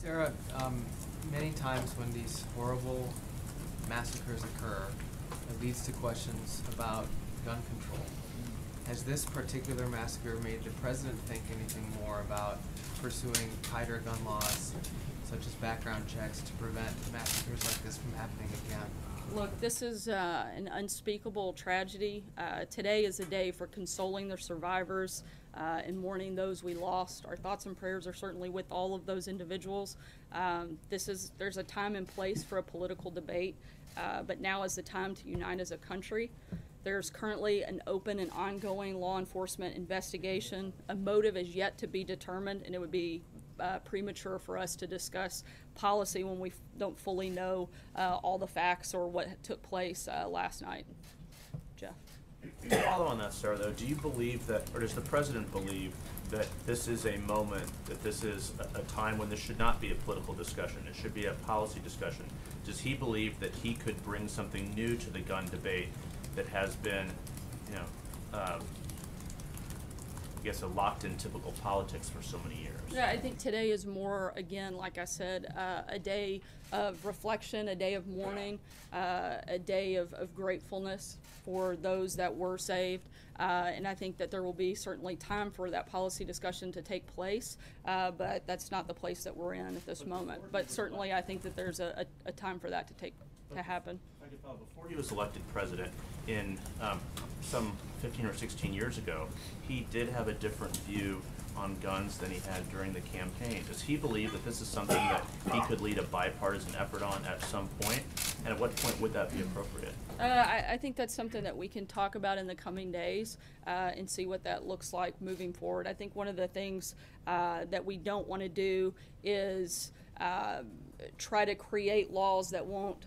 Sarah, many times when these horrible massacres occur, it leads to questions about gun control. Has this particular massacre made the president think anything more about pursuing tighter gun laws, such as background checks, to prevent massacres like this from happening again? Look, this is an unspeakable tragedy. Today is a day for consoling the survivors and mourning those we lost. Our thoughts and prayers are certainly with all of those individuals. There's a time and place for a political debate, but now is the time to unite as a country. There's currently an open and ongoing law enforcement investigation. A motive is yet to be determined, and it would be premature for us to discuss policy when we don't fully know all the facts or what took place last night. Jeff. To follow on that, Sarah, though, do you believe that, or does the president believe that this is a moment, that this is a time when this should not be a political discussion, it should be a policy discussion? Does he believe that he could bring something new to the gun debate that has been, I guess, locked in typical politics for so many years? Yeah, I think today is more, again, like I said, a day of reflection, a day of mourning, a day of gratefulness for those that were saved. And I think that there will be certainly time for that policy discussion to take place, but that's not the place that we're in at this moment. But certainly I think that there's a time for that to happen. Before he was elected president, in some 15 or 16 years ago, he did have a different view on guns than he had during the campaign. Does he believe that this is something that he could lead a bipartisan effort on at some point? And at what point would that be appropriate? I think that's something that we can talk about in the coming days and see what that looks like moving forward. I think one of the things that we don't want to do is try to create laws that won't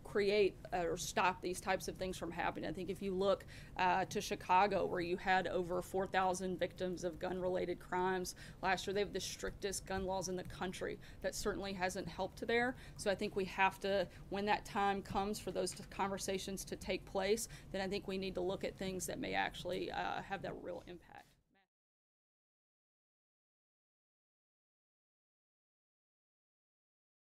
create or stop these types of things from happening. I think if you look to Chicago, where you had over 4,000 victims of gun-related crimes last year, they have the strictest gun laws in the country. That certainly hasn't helped there. So I think we have to, when that time comes for those conversations to take place, then I think we need to look at things that may actually have that real impact.